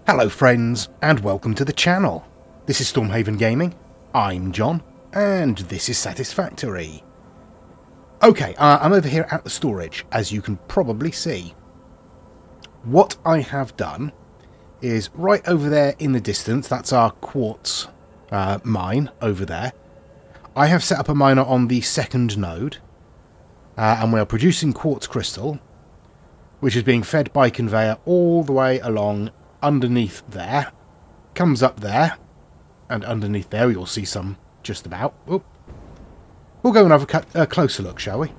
Hello friends, and welcome to the channel. This is Stormhaven Gaming, I'm John, and this is Satisfactory. Okay, I'm over here at the storage, as you can probably see. What I have done is right over there in the distance, that's our quartz mine over there. I have set up a miner on the second node, and we are producing quartz crystal, which is being fed by conveyor all the way along underneath there, comes up there, and underneath there you'll see some just about. Oop. We'll go and have a closer look, shall we?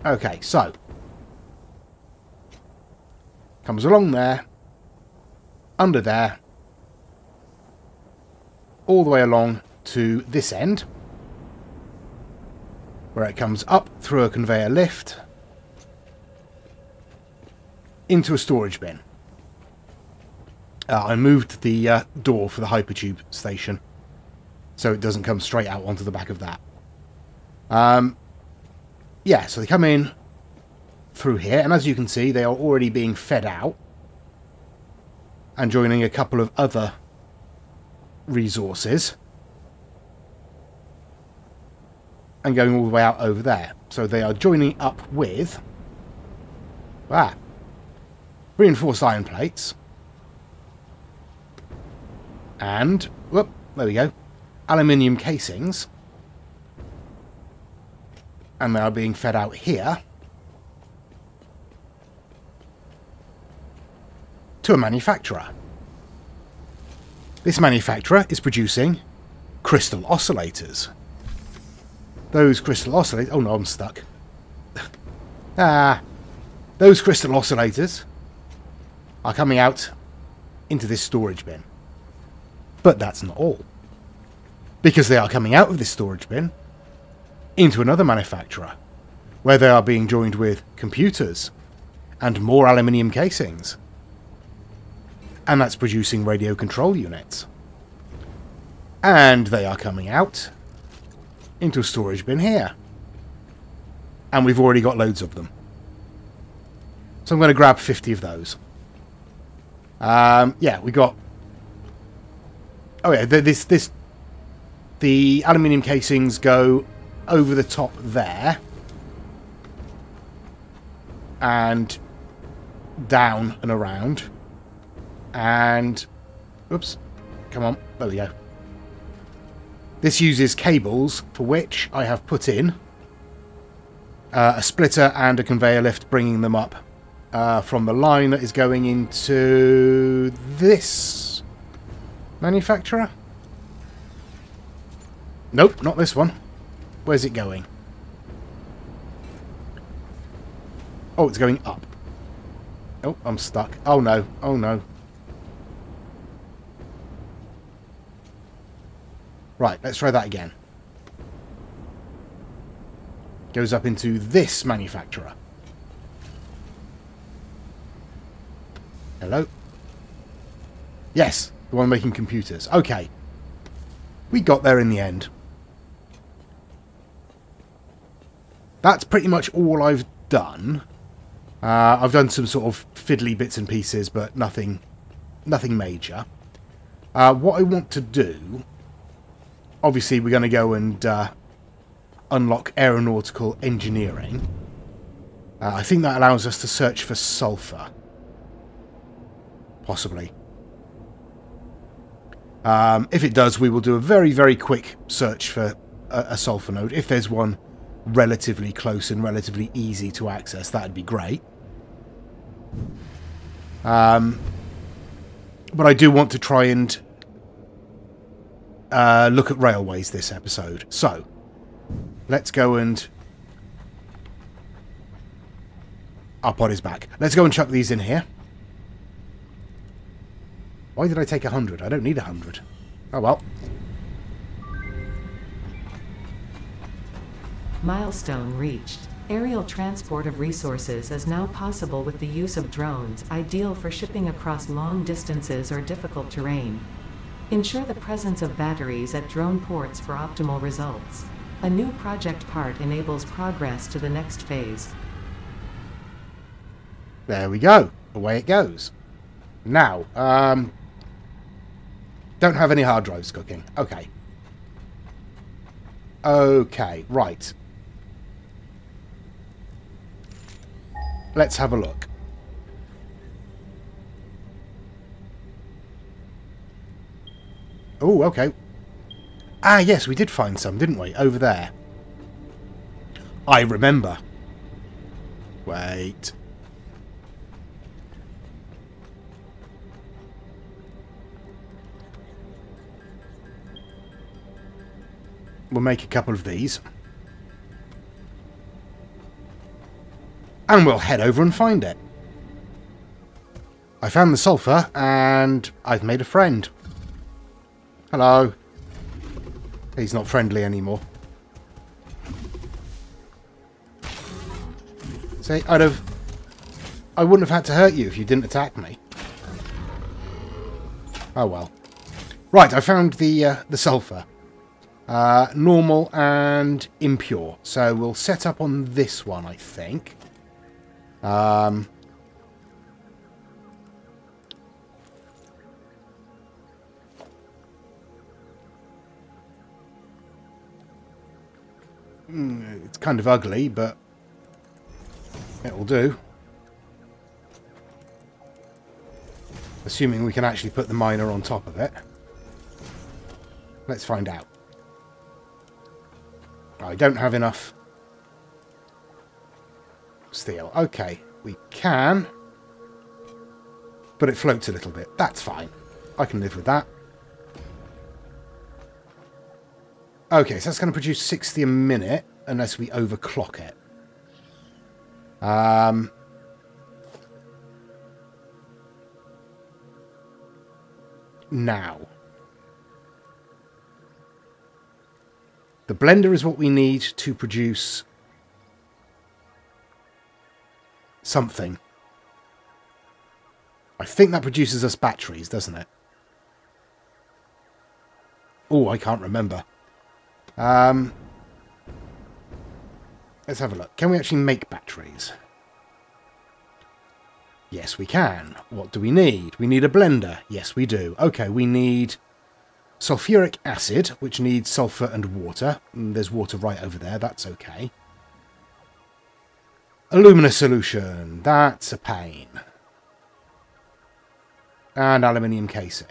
Okay, so comes along there, under there, all the way along to this end, where it comes up through a conveyor lift into a storage bin. I moved the door for the hypertube station so it doesn't come straight out onto the back of that. Yeah, so they come in through here, and as you can see, they are already being fed out and joining a couple of other resources and going all the way out over there. So they are joining up with reinforced iron plates and, whoop, there we go, aluminium casings, and they are being fed out here to a manufacturer. This manufacturer is producing crystal oscillators. Those crystal oscillators... Oh no, I'm stuck. Those crystal oscillators are coming out into this storage bin. But that's not all. Because they are coming out of this storage bin into another manufacturer, where they are being joined with computers and more aluminium casings. And that's producing radio control units. And they are coming out into a storage bin here. And we've already got loads of them. So I'm going to grab 50 of those. Yeah, we got... Oh yeah, the aluminium casings go over the top there. And down and around. And... Oops. Come on. There we go. This uses cables, for which I have put in a splitter and a conveyor lift, bringing them up from the line that is going into this manufacturer. Nope, not this one. Where's it going? Oh, it's going up. Oh, I'm stuck. Oh no, oh no. Right, let's try that again. Goes up into this manufacturer. Hello? Yes, the one making computers. Okay. We got there in the end. That's pretty much all I've done. I've done some sort of fiddly bits and pieces, but nothing major. What I want to do... Obviously, we're going to go and unlock aeronautical engineering. I think that allows us to search for sulphur. Possibly. If it does, we will do a very, very quick search for a sulphur node. If there's one relatively close and relatively easy to access, that'd be great. But I do want to try and look at railways this episode. So, let's go and... Our pod is back. Let's go and chuck these in here. Why did I take 100? I don't need 100. Oh well. Milestone reached. Aerial transport of resources is now possible with the use of drones, ideal for shipping across long distances or difficult terrain. Ensure the presence of batteries at drone ports for optimal results. A new project part enables progress to the next phase. There we go. Away it goes. Now, don't have any hard drives cooking. Okay. Okay, right. Let's have a look. Oh, okay. Ah, yes, we did find some, didn't we? Over there. I remember. Wait. We'll make a couple of these. And we'll head over and find it. I found the sulphur, and I've made a friend. Hello. He's not friendly anymore. See, I wouldn't have had to hurt you if you didn't attack me. Oh well. Right, I found the sulphur. Normal and impure. So we'll set up on this one, I think. It's kind of ugly, but it will do. Assuming we can actually put the miner on top of it. Let's find out. I don't have enough steel. Okay, we can. But it floats a little bit. That's fine. I can live with that. Okay, so that's going to produce 60 a minute, unless we overclock it. Now. The blender is what we need to produce something. I think that produces us batteries, doesn't it? Oh, I can't remember. Let's have a look. Can we actually make batteries? Yes, we can. What do we need? We need a blender. Yes, we do. Okay, we need sulphuric acid, which needs sulphur and water. There's water right over there. That's okay. Alumina solution. That's a pain. And aluminium casing.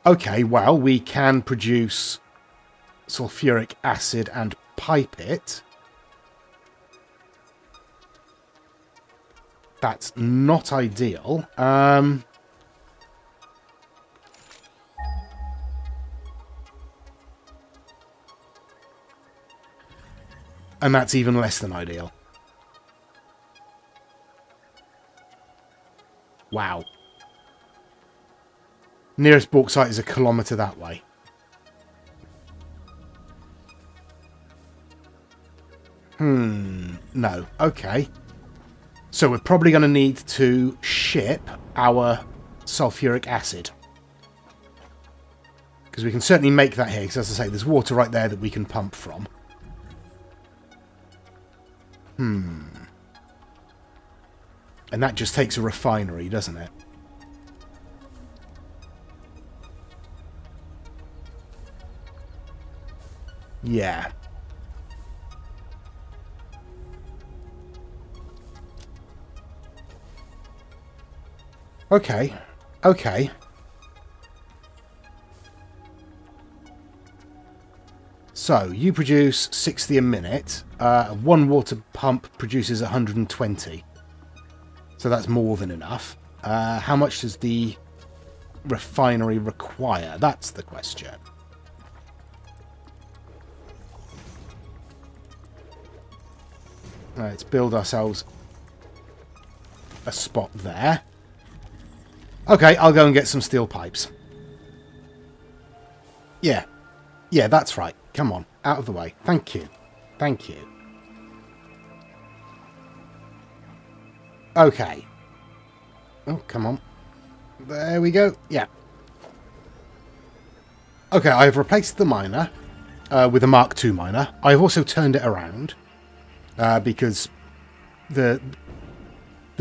Okay, well, we can produce sulphuric acid and pipe it. That's not ideal. And that's even less than ideal. Wow. Nearest bauxite is 1 kilometre that way. No. Okay. So we're probably going to need to ship our sulphuric acid. Because we can certainly make that here. Because as I say, there's water right there that we can pump from. And that just takes a refinery, doesn't it? Yeah. Okay. Okay. So, you produce 60 a minute. One water pump produces 120. So that's more than enough. How much does the refinery require? That's the question. Let's build ourselves a spot there. Okay, I'll go and get some steel pipes. Yeah. Yeah, that's right. Come on, out of the way. Thank you. Thank you. Okay. Oh, come on. There we go. Yeah. Okay, I've replaced the miner with a Mark II miner. I've also turned it around. because the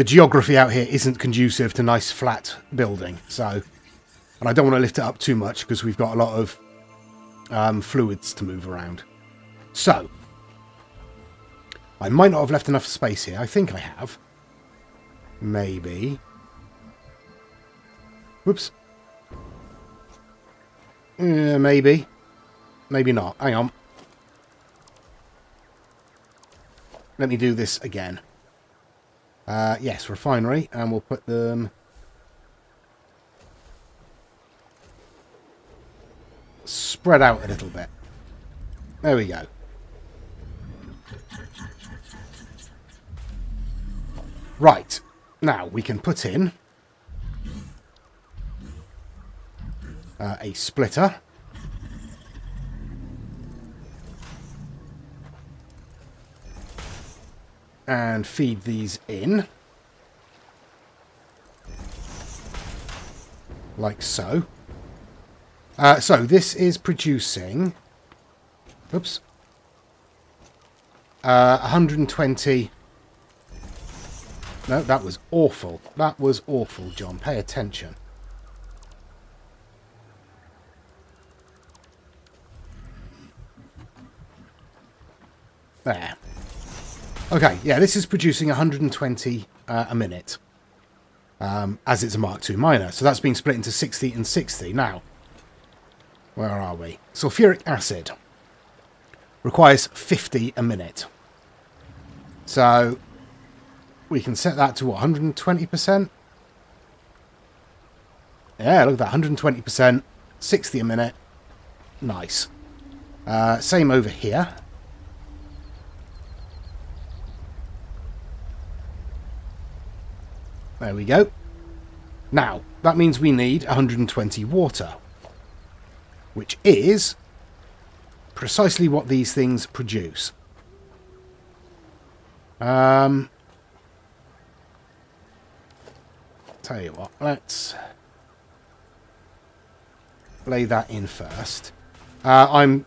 geography out here isn't conducive to nice flat building. So, and I don't want to lift it up too much because we've got a lot of fluids to move around. So, I might not have left enough space here. I think I have. Maybe. Whoops. Maybe. Maybe not. Hang on. Let me do this again. Yes, refinery, and we'll put them spread out a little bit. There we go. Right, now we can put in a splitter. And feed these in. Like so. So this is producing... Oops. 120... No, that was awful. That was awful, John. Pay attention. There. Okay, yeah, this is producing 120 a minute, as it's a Mark II miner. So that's being split into 60 and 60. Now, where are we? Sulphuric acid requires 50 a minute. So we can set that to what, 120%? Yeah, look at that, 120%, 60 a minute. Nice. Same over here. There we go. Now, that means we need 120 water, which is precisely what these things produce. Tell you what, let's lay that in first. I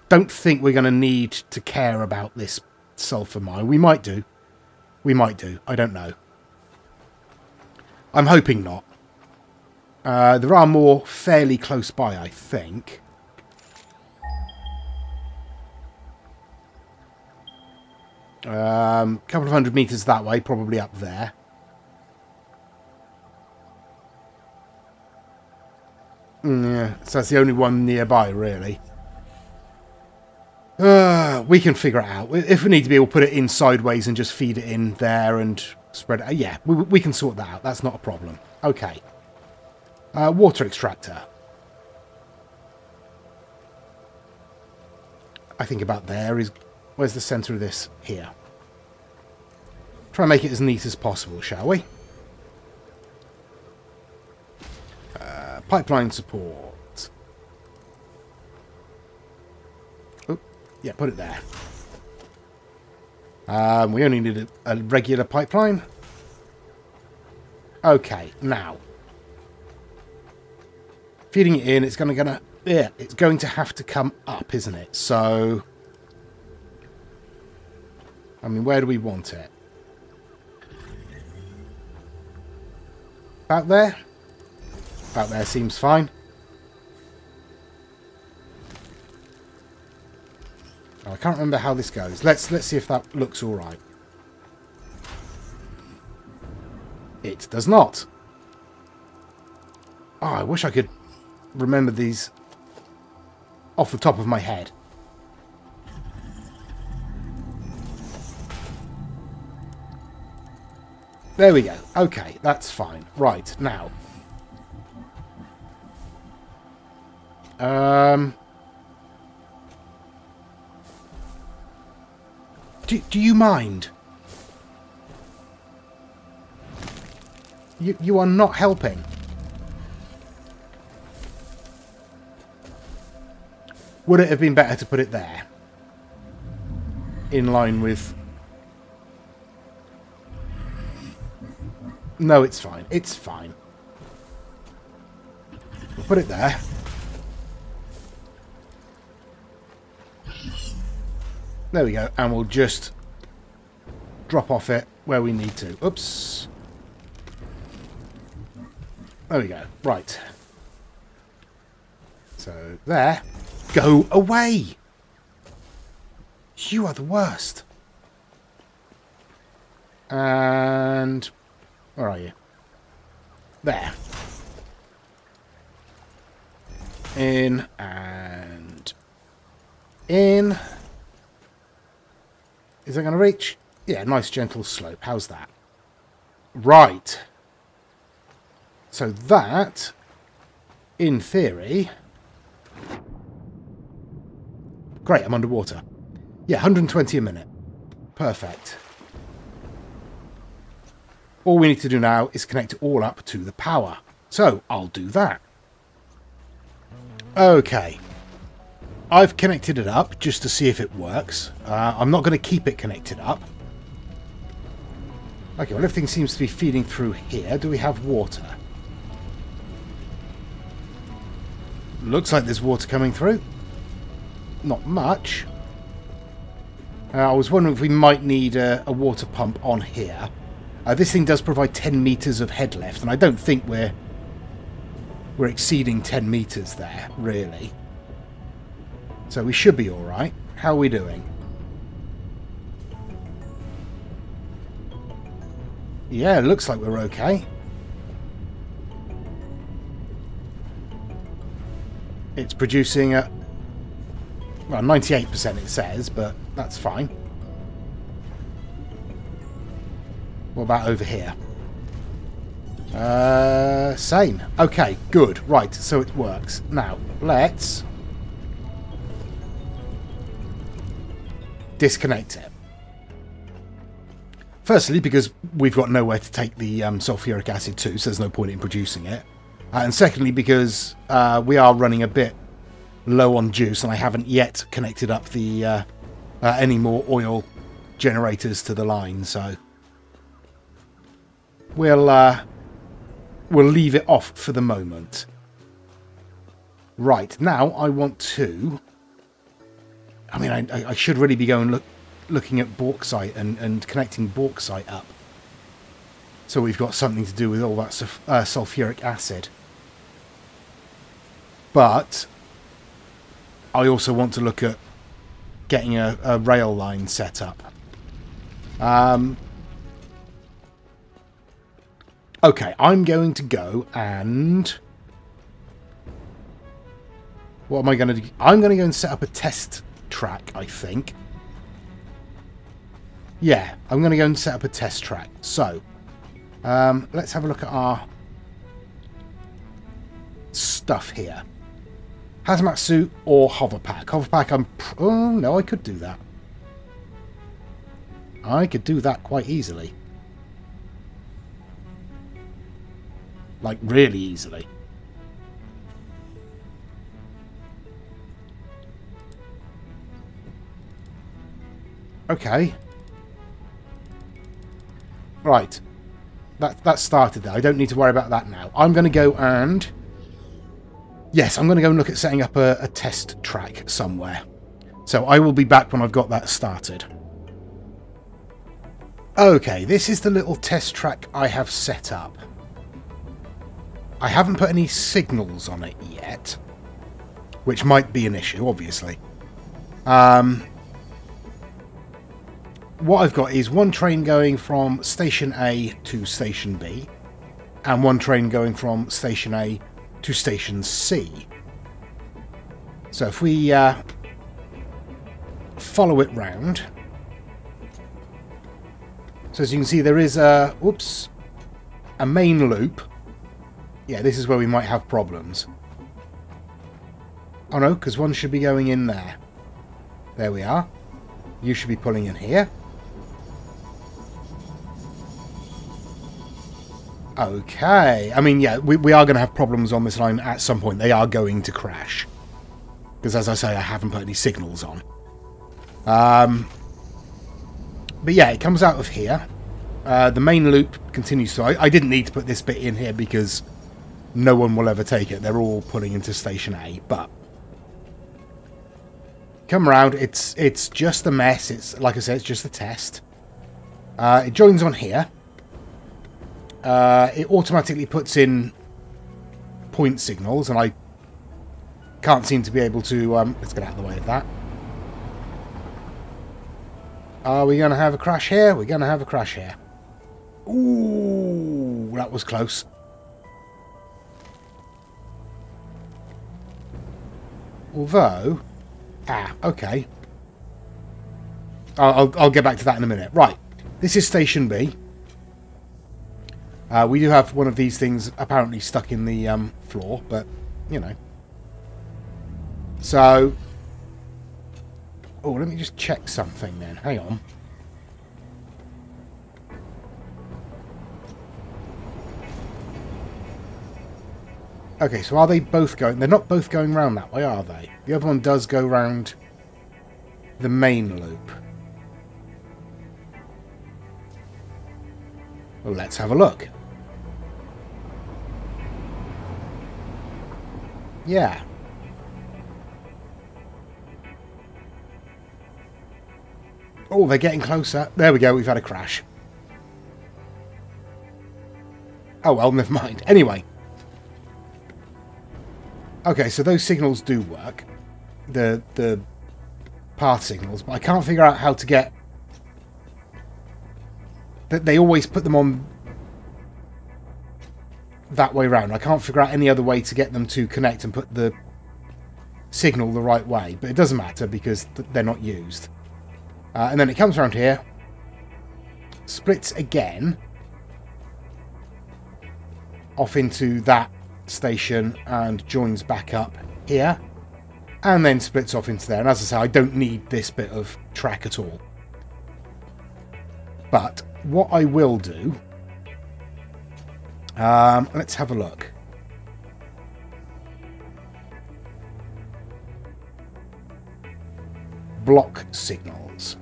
don't think we're going to need to care about this sulphur mine. We might do. We might do. I don't know. I'm hoping not. There are more fairly close by, I think. Couple of 100 meters that way, probably up there. Yeah, so that's the only one nearby, really. We can figure it out. If we need to be, we'll put it in sideways and just feed it in there and spread it. Yeah, we can sort that out. That's not a problem. Okay. Water extractor. I think about there is... Where's the centre of this? Here. Try and make it as neat as possible, shall we? Pipeline support. Oh, yeah, put it there. We only need a regular pipeline. Okay, now. Feeding it in, it's going to have to come up, isn't it? So, I mean, where do we want it? About there? About there seems fine. Oh, I can't remember how this goes. Let's see if that looks all right. It does not. Oh, I wish I could remember these off the top of my head. There we go. Okay, that's fine. Right, now. Do you mind? You are not helping. Would it have been better to put it there? In line with... No, it's fine. It's fine. We'll put it there. There we go. And we'll just drop off it where we need to. Oops. There we go. Right. So, there. Go away! You are the worst. And... where are you? There. In and in. Is that going to reach? Yeah, nice gentle slope. How's that? Right. So that, in theory... Great, I'm underwater. Yeah, 120 a minute. Perfect. All we need to do now is connect it all up to the power. So, I'll do that. Okay. I've connected it up just to see if it works. I'm not going to keep it connected up. Okay, well, everything seems to be feeding through here. Do we have water? Looks like there's water coming through. Not much. I was wondering if we might need a water pump on here. This thing does provide 10 meters of head lift, and I don't think we're exceeding 10 meters there, really. So we should be all right. How are we doing? Yeah, looks like we're okay. It's producing at, well, 98% it says, but that's fine. What about over here? Same. Okay, good. Right, so it works. Now, let's disconnect it. Firstly, because we've got nowhere to take the sulphuric acid to, so there's no point in producing it. And secondly, because we are running a bit low on juice, and I haven't yet connected up the any more oil generators to the line, so we'll leave it off for the moment. Right, now I want to... I mean, I should really be going looking at bauxite and connecting bauxite up. So we've got something to do with all that sulphuric acid. But I also want to look at getting a rail line set up. Okay, I'm going to go and... what am I going to do? I'm going to go and set up a test track, I think. Yeah, I'm going to go and set up a test track. So, let's have a look at our stuff here. Hazmat suit or hover pack? Hover pack, oh, no, I could do that. I could do that quite easily. Like, really easily. Okay. Right. That started there. I don't need to worry about that now. I'm going to go and... yes, I'm going to go and look at setting up a test track somewhere. So I will be back when I've got that started. Okay, this is the little test track I have set up. I haven't put any signals on it yet, which might be an issue, obviously. What I've got is one train going from Station A to Station B, and one train going from Station A to Station C. So if we follow it round... so as you can see, there is a... whoops, a main loop. Yeah, this is where we might have problems. Oh no, because one should be going in there. There we are. You should be pulling in here. Okay. I mean, yeah, we are going to have problems on this line at some point. They are going to crash. Because, as I say, I haven't put any signals on. But yeah, it comes out of here. The main loop continues to... I didn't need to put this bit in here because no one will ever take it. They're all pulling into Station A, but... come round. It's just a mess. It's, like I said, it's just a test. It joins on here. It automatically puts in point signals, and I can't seem to be able to... let's get out of the way of that. Are we going to have a crash here? We're going to have a crash here. Ooh, that was close. Although... Ah, okay. I'll get back to that in a minute. Right, this is Station B. We do have one of these things apparently stuck in the floor, but, you know. So... Oh, let me just check something then. Hang on. Okay, so are they both going... They're not both going round that way, are they? The other one does go round the main loop. Well, let's have a look. Yeah. Oh, they're getting closer. There we go, we've had a crash. Oh well, never mind. Anyway. Okay, so those signals do work. The path signals, but I can't figure out how to get... They always put them on that way round. I can't figure out any other way to get them to connect and put the signal the right way, but it doesn't matter because they're not used. And then it comes around here, splits again, off into that station and joins back up here, and then splits off into there. And as I say, I don't need this bit of track at all. But what I will do, let's have a look. Block signals.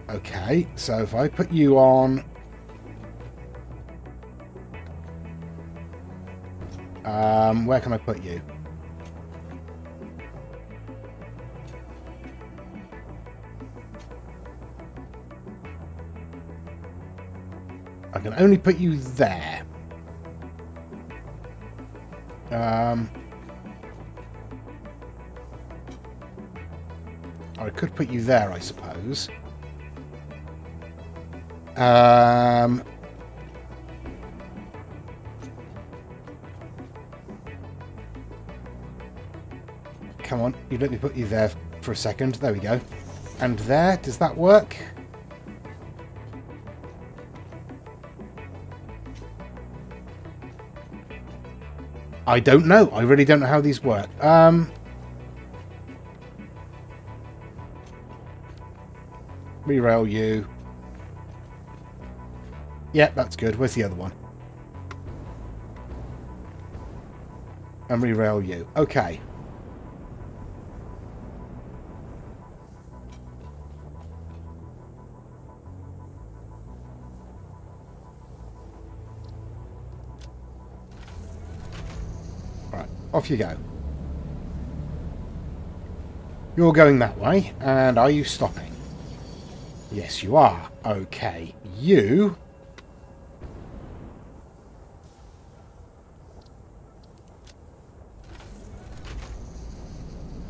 Okay, so if I put you on... where can I put you? I can only put you there. I could put you there, I suppose. Come on, you let me put you there for a second. There we go. And there, does that work? I don't know. I really don't know how these work. Rerail you. Yeah, that's good. Where's the other one? And rerail you. Okay. Right, off you go. You're going that way, and are you stopping? Yes, you are. Okay, you...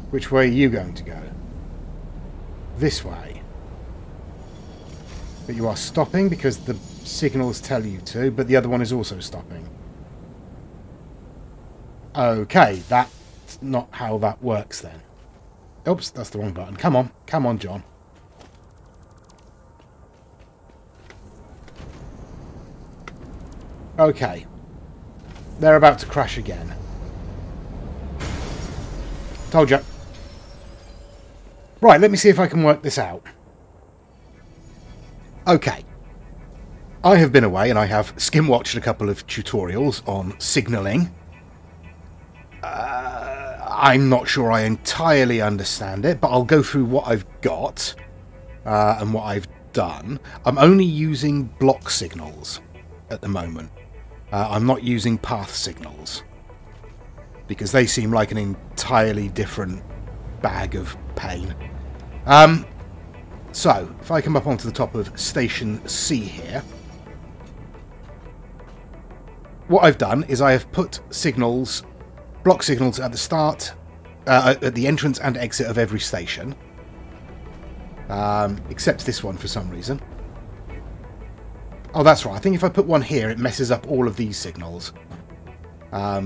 Which way are you going to go? This way. But you are stopping because the signals tell you to, but the other one is also stopping. Okay, that's not how that works then. Oops, that's the wrong button. Come on. Come on, John. Okay. They're about to crash again. Told you. Right, let me see if I can work this out. Okay. I have been away and I have skim-watched a couple of tutorials on signalling. I'm not sure I entirely understand it, but I'll go through what I've got and what I've done. I'm only using block signals at the moment. I'm not using path signals. because they seem like an entirely different bag of pain. So, if I come up onto the top of Station C here, what I've done is I have put signals, block signals at the start, at the entrance and exit of every station, except this one for some reason. Oh, that's right. I think if I put one here, it messes up all of these signals,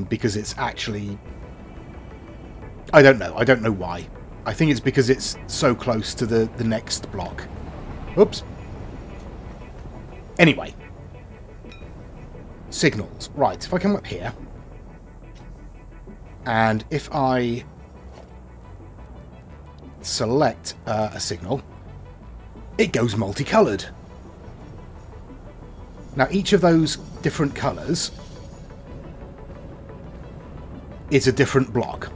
because it's actually... I don't know why. I think it's because it's so close to the next block. Oops. Anyway. Signals. Right, if I come up here, and if I select a signal, it goes multicoloured. Now, each of those different colours is a different block.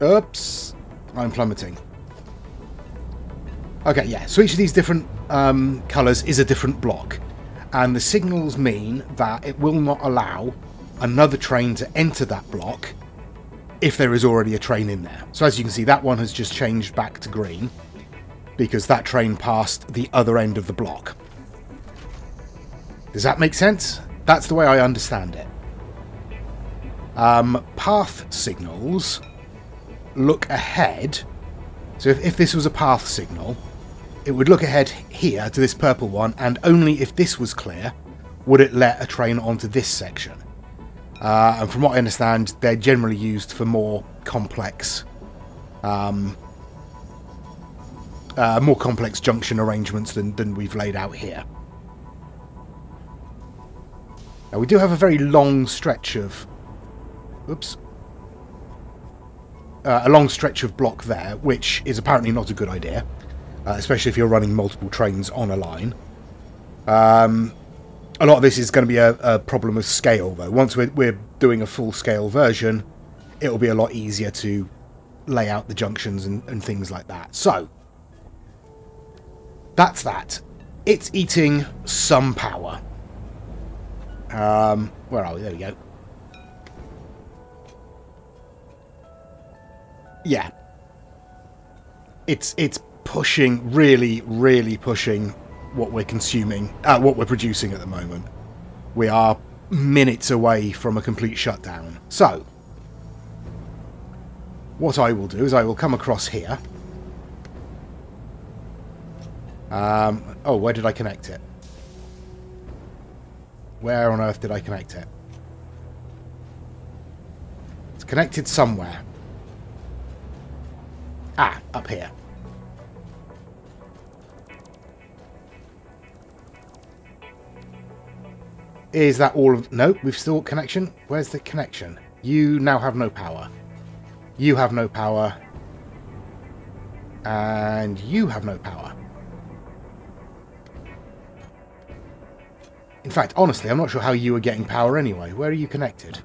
Oops, I'm plummeting. Okay, yeah, so each of these different colours is a different block, and the signals mean that it will not allow another train to enter that block if there is already a train in there. So as you can see, that one has just changed back to green because that train passed the other end of the block. Does that make sense? That's the way I understand it. Path signals look ahead. So if this was a path signal, it would look ahead here to this purple one, and only if this was clear would it let a train onto this section. And from what I understand, they're generally used for more complex junction arrangements than we've laid out here. Now, we do have a very long stretch of... Oops. A long stretch of block there, which is apparently not a good idea, especially if you're running multiple trains on a line. A lot of this is going to be a problem of scale, though. Once we're doing a full-scale version, it'll be a lot easier to lay out the junctions and things like that. So, that's that. It's eating some power. Where are we? There we go. Yeah. It's pushing, really pushing what we're consuming, what we're producing at the moment. We are minutes away from a complete shutdown. So, what I will do is I will come across here. Oh, where did I connect it? Where on earth did I connect it? It's connected somewhere. Ah, up here. Is that all of... No, we've still got connection. Where's the connection? You now have no power. You have no power. And you have no power. In fact, honestly, I'm not sure how you were getting power anyway. Where are you connected?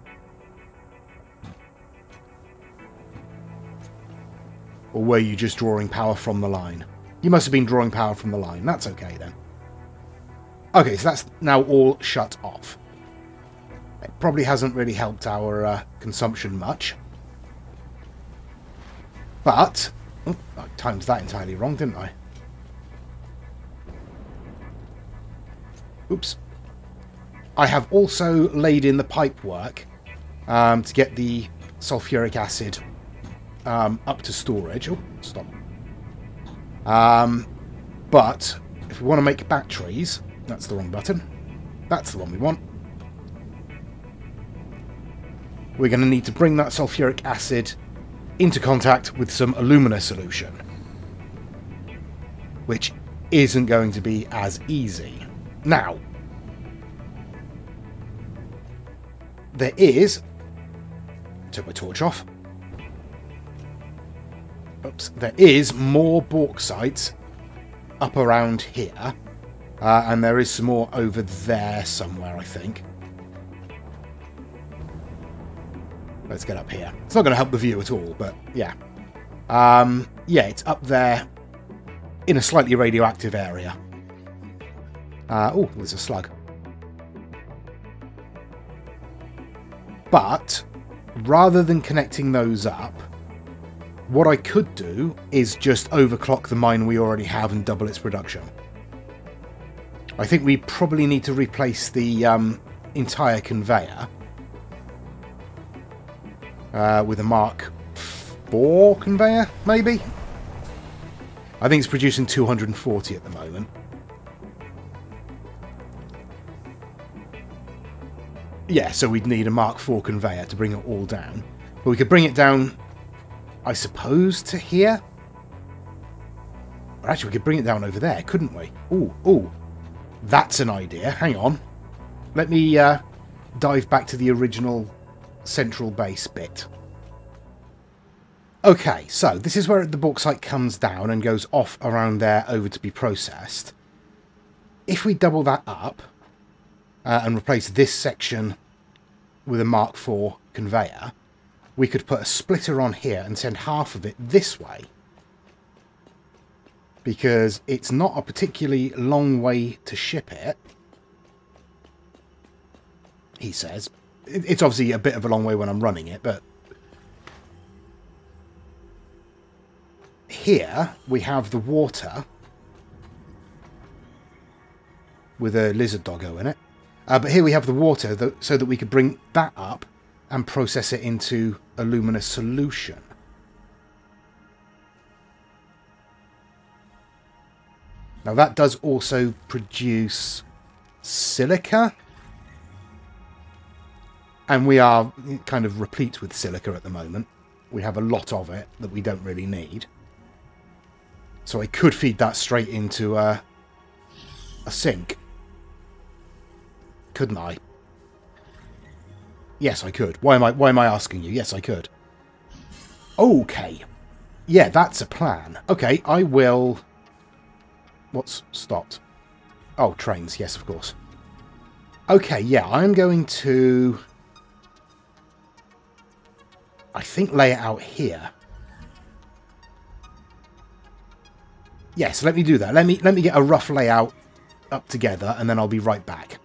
Or were you just drawing power from the line? You must have been drawing power from the line. That's okay, then. Okay, so that's now all shut off. It probably hasn't really helped our consumption much. But... Oh, I timed that entirely wrong, didn't I? Oops. I have also laid in the pipe work to get the sulphuric acid up to storage. Oh, stop. But if we want to make batteries, that's the wrong button. That's the one we want. We're going to need to bring that sulphuric acid into contact with some alumina solution, which isn't going to be as easy. Now, there is... Took my torch off. Oops. There is more bauxite up around here. And there is some more over there somewhere, I think. Let's get up here. It's not going to help the view at all, but yeah. Yeah, it's up there in a slightly radioactive area. Oh, there's a slug. But rather than connecting those up, what I could do is just overclock the mine we already have and double its production. I think we probably need to replace the entire conveyor with a Mark IV conveyor, maybe? I think it's producing 240 at the moment. Yeah, so we'd need a Mark IV conveyor to bring it all down. But we could bring it down, I suppose, to here? Or actually, we could bring it down over there, couldn't we? Ooh. That's an idea. Hang on. Let me dive back to the original central base bit. Okay, so this is where the bauxite comes down and goes off around there over to be processed. If we double that up and replace this section with a Mark IV conveyor, we could put a splitter on here and send half of it this way. Because it's not a particularly long way to ship it, he says. It's obviously a bit of a long way when I'm running it, but here we have the water with a lizard doggo in it. But here we have the water so that we could bring that up and process it into a luminous solution. Now that does also produce silica. And we are kind of replete with silica at the moment. We have a lot of it that we don't really need. So I could feed that straight into a sink. Couldn't I? Yes, I could. Why am I asking you? Yes, I could. Okay. Yeah, that's a plan. Okay, I will... What's stopped? Oh, trains. Yes, of course. Okay, yeah, I'm going to... I think lay it out here. Yes, let me do that. Let me get a rough layout up together, and then I'll be right back.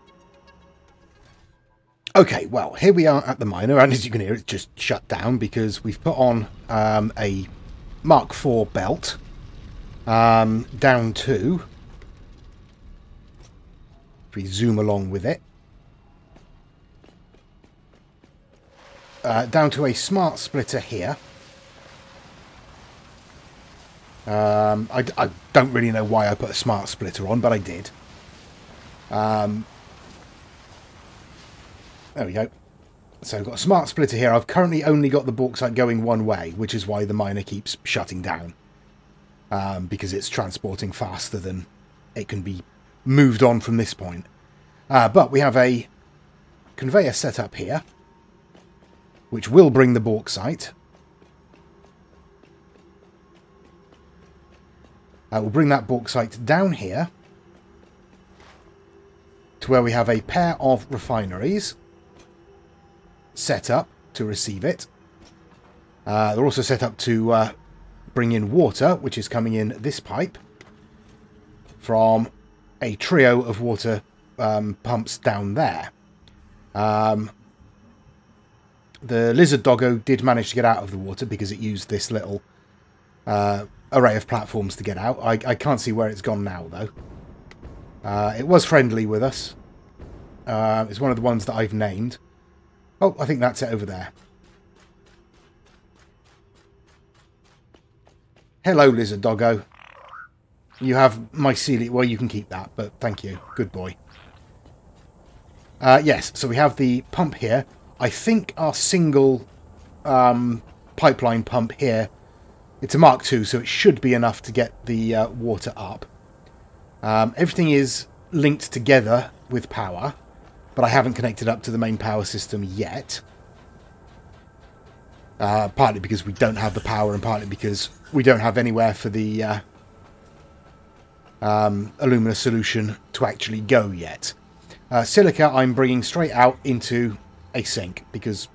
Okay, well, here we are at the miner, and as you can hear, it's just shut down because we've put on a Mark IV belt down to, if we zoom along with it, down to a smart splitter here. I don't really know why I put a smart splitter on, but I did. There we go. So I've got a smart splitter here. I've currently only got the bauxite going one way, which is why the miner keeps shutting down. Because it's transporting faster than it can be moved on from this point. But we have a conveyor set up here, which will bring the bauxite. We'll bring that bauxite down here to where we have a pair of refineries set up to receive it. They're also set up to bring in water, which is coming in this pipe from a trio of water pumps down there. The lizard doggo did manage to get out of the water because it used this little array of platforms to get out. I can't see where it's gone now, though. It was friendly with us. It's one of the ones that I've named. Oh, I think that's it over there. Hello, lizard doggo. You have my celiac. Well, you can keep that, but thank you. Good boy. Yes, so we have the pump here. I think our single pipeline pump here, it's a Mark II, so it should be enough to get the water up. Everything is linked together with power, but I haven't connected up to the main power system yet. Partly because we don't have the power, and partly because we don't have anywhere for the alumina solution to actually go yet. Silica I'm bringing straight out into a sink, because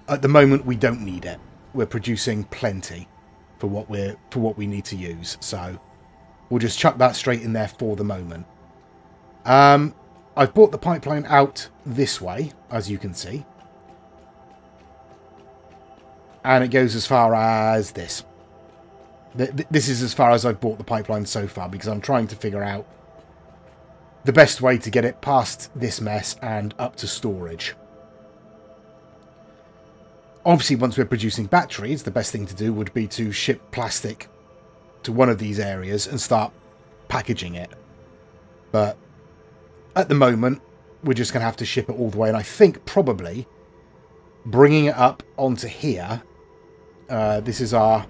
at the moment we don't need it. We're producing plenty for what we need to use, so we'll just chuck that straight in there for the moment. I've brought the pipeline out this way, as you can see. And it goes as far as this. This is as far as I've brought the pipeline so far, because I'm trying to figure out the best way to get it past this mess and up to storage. Obviously, once we're producing batteries, the best thing to do would be to ship plastic to one of these areas and start packaging it. But at the moment, we're just going to have to ship it all the way. And I think probably bringing it up onto here, this is our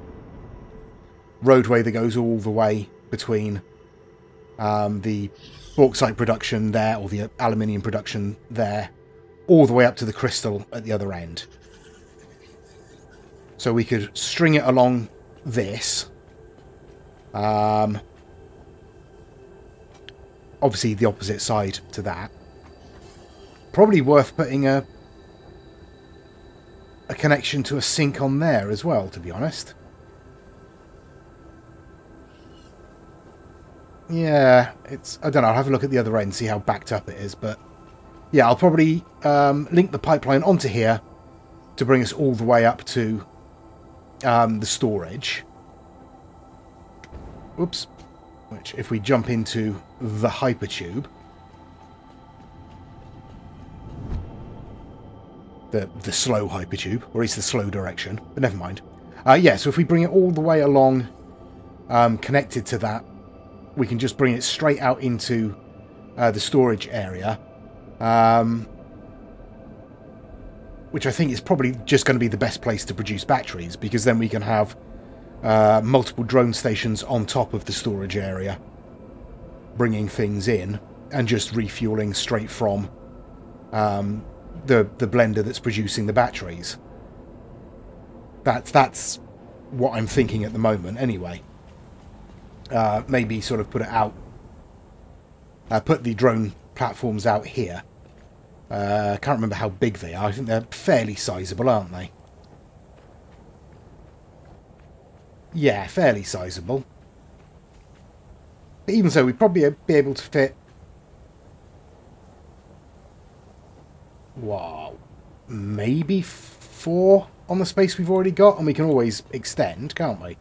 roadway that goes all the way between the bauxite production there, or the aluminium production there, all the way up to the crystal at the other end. So we could string it along this. Obviously the opposite side to that. Probably worth putting a connection to a sink on there as well, to be honest. Yeah, I don't know, I'll have a look at the other end, see how backed up it is, but yeah, I'll probably link the pipeline onto here to bring us all the way up to the storage. Oops. Which, if we jump into the hypertube, the slow hypertube, or at least the slow direction, but never mind. Yeah, so if we bring it all the way along, connected to that, we can just bring it straight out into the storage area, which I think is probably just going to be the best place to produce batteries, because then we can have multiple drone stations on top of the storage area, bringing things in and just refueling straight from the blender that's producing the batteries. That's what I'm thinking at the moment anyway. Maybe sort of put it out, put the drone platforms out here. I can't remember how big they are. I think they're fairly sizable, aren't they? Yeah, fairly sizable. But even so, we'd probably be able to fit... wow, maybe 4 on the space we've already got, and we can always extend, can't we?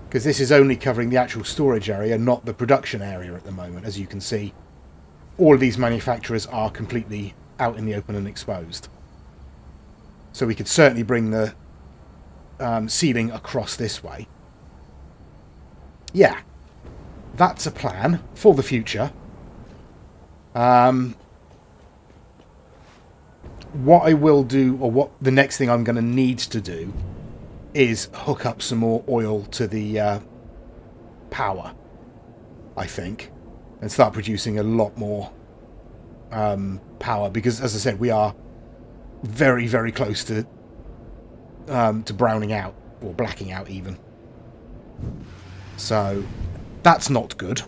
Because this is only covering the actual storage area, not the production area at the moment. As you can see, all of these manufacturers are completely out in the open and exposed. So we could certainly bring the ceiling across this way. Yeah, that's a plan for the future. What I will do, or what the next thing I'm going to need to do, is hook up some more oil to the power, I think, and start producing a lot more power, because, as I said, we are very, very close to browning out, or blacking out even. So that's not good.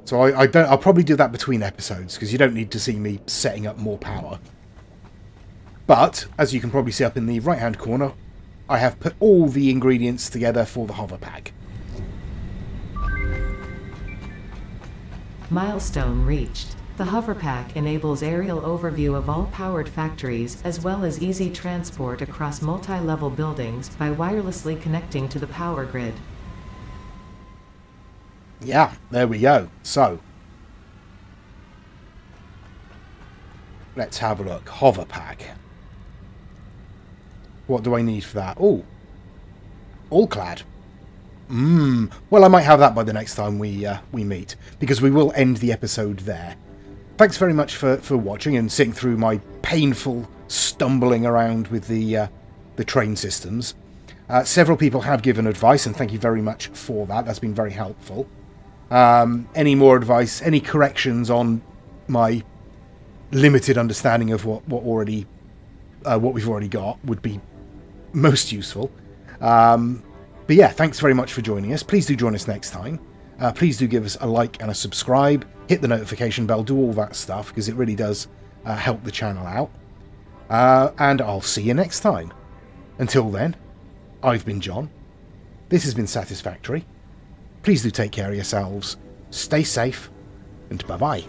So I'll probably do that between episodes, because you don't need to see me setting up more power. But, as you can probably see up in the right-hand corner, I have put all the ingredients together for the hover pack. Milestone reached. The hover pack enables aerial overview of all powered factories, as well as easy transport across multi-level buildings by wirelessly connecting to the power grid. Yeah, there we go. So, let's have a look. Hover pack. What do I need for that? Oh, all clad. Well, I might have that by the next time we meet, because we will end the episode there. Thanks very much for watching and sitting through my painful stumbling around with the train systems. Several people have given advice, and thank you very much for that. That's been very helpful. Any more advice, any corrections on my limited understanding of what we've already got would be most useful. But yeah, thanks very much for joining us. Please do join us next time. Please do give us a like and a subscribe. Hit the notification bell. Do all that stuff, because it really does help the channel out. And I'll see you next time. Until then, I've been John. This has been Satisfactory. Please do take care of yourselves. Stay safe. And bye-bye.